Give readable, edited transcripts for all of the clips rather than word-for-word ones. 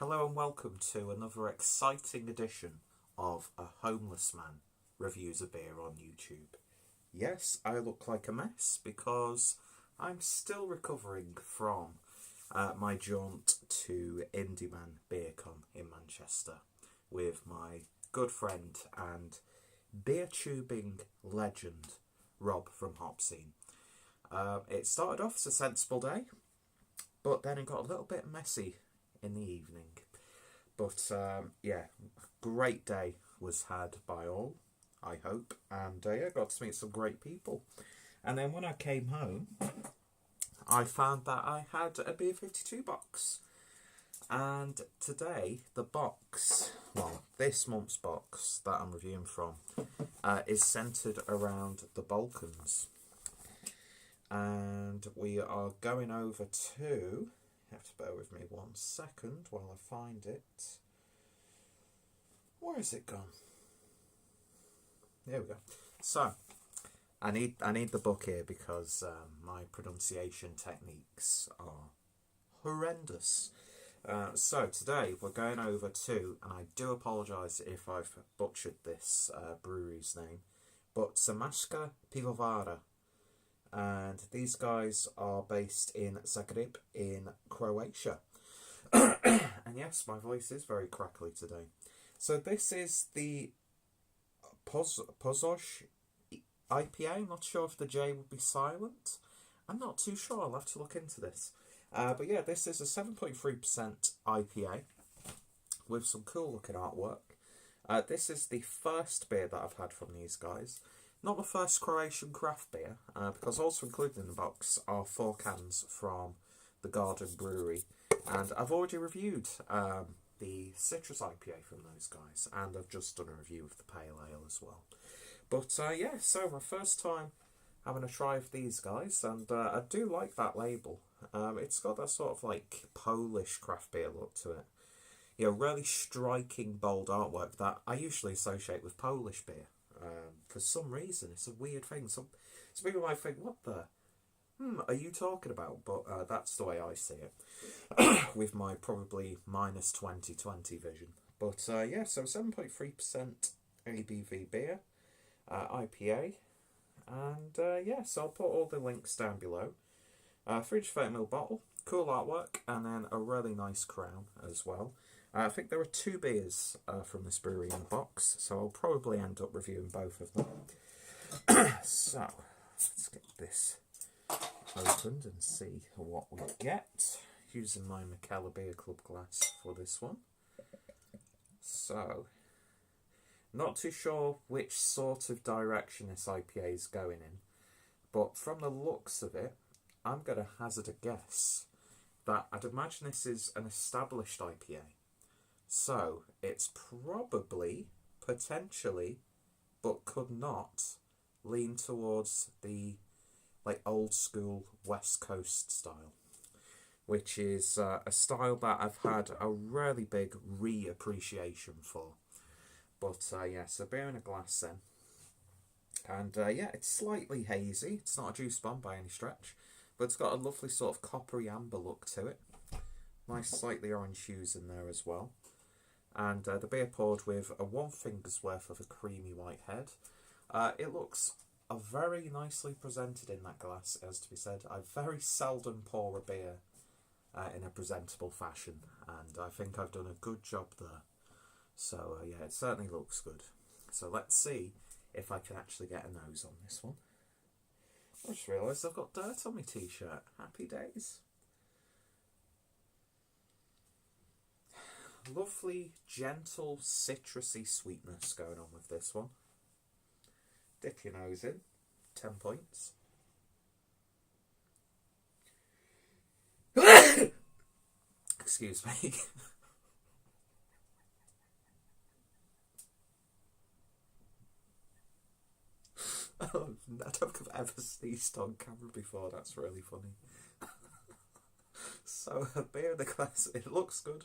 Hello and welcome to another exciting edition of A Homeless Man Reviews a Beer on YouTube. Yes, I look like a mess because I'm still recovering from my jaunt to Indie Man BeerCon in Manchester with my good friend and beer tubing legend Rob from Hopscene. It started off as a sensible day, but then it got a little bit messy in the evening. But yeah, great day was had by all, I hope, and got to meet some great people. And then when I came home, I found that I had a Beer 52 box. And today, the box, well, this month's box that I'm reviewing from, is centred around the Balkans. And we are going over to... You have to bear with me 1 second while I find it. Where has it gone? There we go. So, I need the book here because my pronunciation techniques are horrendous. So today we're going over to, and I do apologise if I've butchered this brewery's name, but Zmajska Pivovara. And these guys are based in Zagreb in Croatia. And yes, my voice is very crackly today. So this is the Pozoj IPA. I'm not sure if the J would be silent. I'm not too sure. I'll have to look into this. But yeah, this is a 7.3% IPA with some cool looking artwork. This is the first beer that I've had from these guys. Not the first Croatian craft beer, because also included in the box are 4 cans from the Garden Brewery. And I've already reviewed the Citrus IPA from those guys, and I've just done a review of the Pale Ale as well. But yeah, so my first time having a try of these guys, and I do like that label. It's got that sort of like Polish craft beer look to it. You know, really striking, bold artwork that I usually associate with Polish beer. For some reason, it's a weird thing. Some people might think, what the are you talking about? But that's the way I see it, with my probably minus 2020 vision. But yeah, so 7.3% ABV beer, IPA, and yeah, so I'll put all the links down below. 330ml bottle, cool artwork, and then a really nice crown as well. I think there are 2 beers from this brewery in the box, so I'll probably end up reviewing both of them. So, let's get this opened and see what we get, using my McKellar Beer Club glass for this one. So, not too sure which sort of direction this IPA is going in, but from the looks of it, I'm going to hazard a guess that I'd imagine this is an established IPA. So, it's probably, potentially, but could not, lean towards the like old school West Coast style, which is a style that I've had a really big re-appreciation for. But yeah, so beer in a glass then. And yeah, it's slightly hazy. It's not a juice bomb by any stretch, but it's got a lovely sort of coppery amber look to it. Nice slightly orange hues in there as well. And the beer poured with a 1 finger's worth of a creamy white head. It looks very nicely presented in that glass, as to be said. I very seldom pour a beer in a presentable fashion, and I think I've done a good job there. So yeah, it certainly looks good. So let's see if I can actually get a nose on this one. I just realised I've got dirt on my t-shirt. Happy days. Lovely, gentle, citrusy sweetness going on with this one. Dip your nose in. 10 points. Excuse me. Oh, I don't think I've ever sneezed on camera before. That's really funny. So, a beer in the glass. It looks good.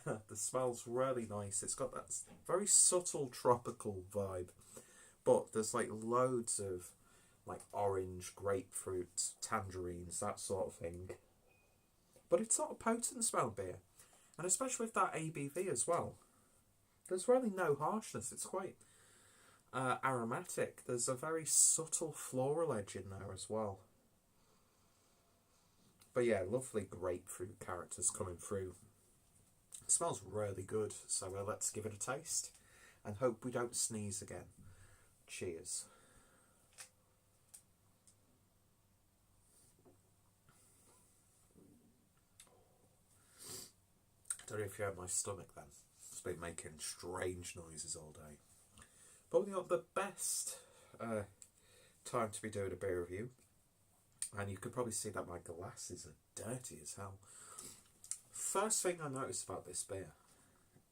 The smell's really nice. It's got that very subtle tropical vibe, but there's like loads of like orange, grapefruit, tangerines, that sort of thing. But it's not a potent smell beer. And especially with that ABV as well, there's really no harshness. It's quite aromatic. There's a very subtle floral edge in there as well. But yeah, lovely grapefruit characters coming through. It smells really good, so let's give it a taste and hope we don't sneeze again. Cheers. I don't know if you heard my stomach then. It's been making strange noises all day. Probably not the best time to be doing a beer review. And you can probably see that my glasses are dirty as hell. First thing I noticed about this beer,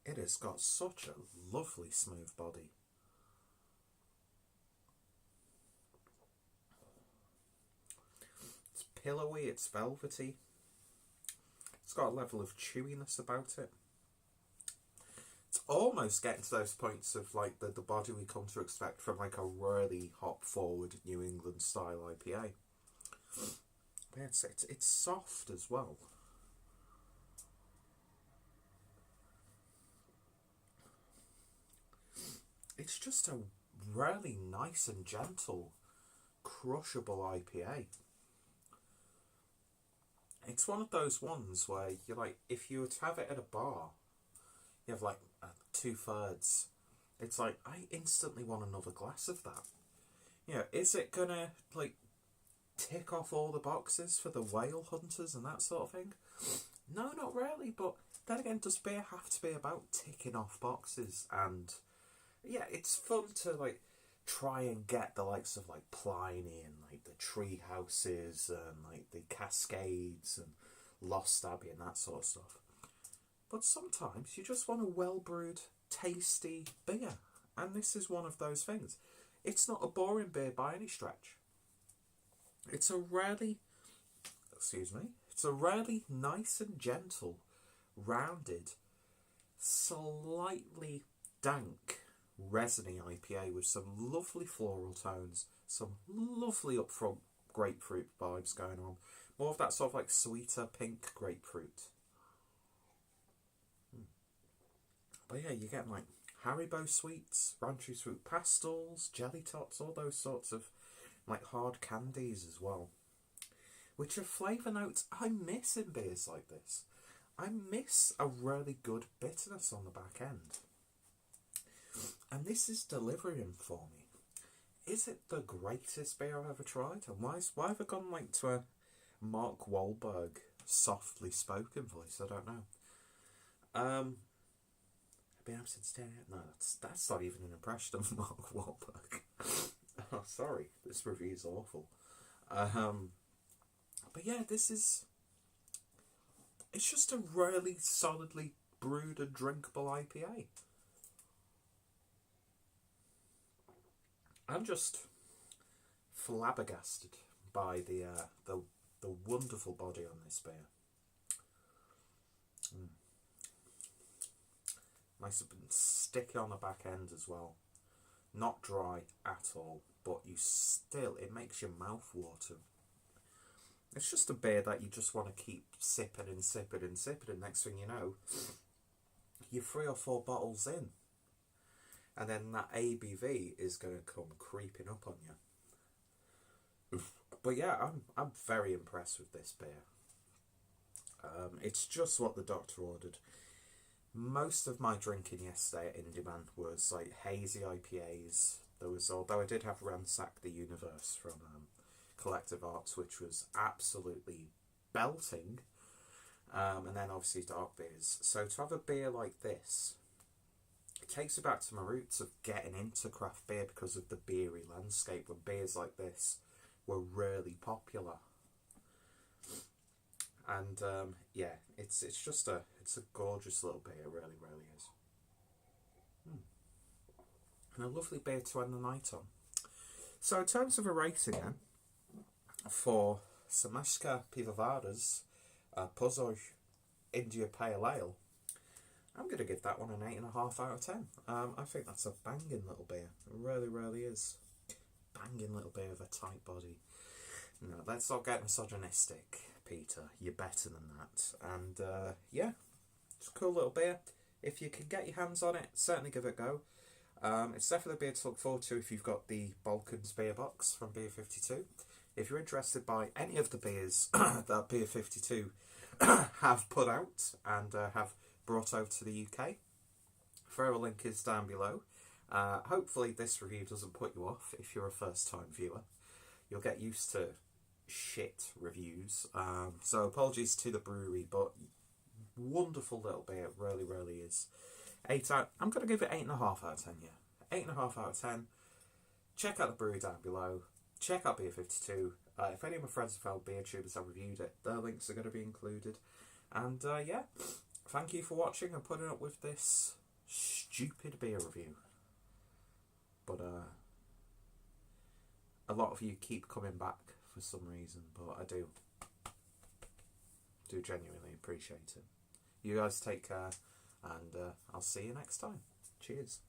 it has got such a lovely smooth body. It's pillowy, it's velvety. It's got a level of chewiness about it. It's almost getting to those points of like the body we come to expect from like a really hop forward New England style IPA. But it's soft as well. It's just a really nice and gentle, crushable IPA. It's one of those ones where you're like, if you were to have it at a bar, you have like 2/3. It's like, I instantly want another glass of that. You know, is it gonna like tick off all the boxes for the whale hunters and that sort of thing? No, not really, but then again, does beer have to be about ticking off boxes? And yeah, it's fun to like try and get the likes of like Pliny and like the tree houses and like the Cascades and Lost Abbey and that sort of stuff. But sometimes you just want a well-brewed, tasty beer. And this is one of those things. It's not a boring beer by any stretch. It's a really nice and gentle, rounded, slightly dank, resiny IPA with some lovely floral tones, some lovely upfront grapefruit vibes going on. More of that sort of like sweeter pink grapefruit. But yeah, you get like Haribo sweets, Ranchu sweet pastels, jelly tots, all those sorts of like hard candies as well. Which are flavour notes I miss in beers like this. I miss a really good bitterness on the back end. And this is delivering for me. Is it the greatest beer I've ever tried? And why have I gone like to a Mark Wahlberg softly spoken voice? I don't know. Been up since 10. No, that's not even an impression of Mark Wahlberg. Oh, sorry, this review is awful. But yeah, it's just a really solidly brewed and drinkable IPA. I'm just flabbergasted by the wonderful body on this beer. Nice and sticky on the back end as well. Not dry at all, but it makes your mouth water. It's just a beer that you just want to keep sipping and sipping and sipping, and next thing you know, you're 3 or 4 bottles in. And then that ABV is going to come creeping up on you. But yeah, I'm very impressed with this beer. It's just what the doctor ordered. Most of my drinking yesterday at Indie Man was like hazy IPAs. Although I did have Ransack the Universe from Collective Arts, which was absolutely belting. And then obviously dark beers. So to have a beer like this, it takes me back to my roots of getting into craft beer because of the beery landscape when beers like this were really popular. And yeah, it's a gorgeous little beer, it really, really is. And a lovely beer to end the night on. So in terms of a rating then, for Zmajska Pivovara's Pozoj India Pale Ale, I'm going to give that one an 8.5 out of 10. I think that's a banging little beer. It really, really is. Banging little beer with a tight body. No, let's not get misogynistic, Peter. You're better than that. And yeah, It's a cool little beer. If you can get your hands on it, certainly give it a go. It's definitely a beer to look forward to if you've got the Balkans beer box from Beer 52. If you're interested by any of the beers that Beer 52 have put out and have brought over to the UK, further link is down below. Hopefully this review doesn't put you off if you're a first time viewer. You'll get used to shit reviews. So apologies to the brewery, but wonderful little beer, it really, really is. I'm going to give it 8.5 out of 10, yeah. 8.5 out of 10. Check out the brewery down below. Check out Beer 52. If any of my friends have found beer tubers have reviewed it, their links are going to be included. And yeah, thank you for watching and putting up with this stupid beer review. But a lot of you keep coming back for some reason, but I do genuinely appreciate it. You guys take care, and I'll see you next time. Cheers.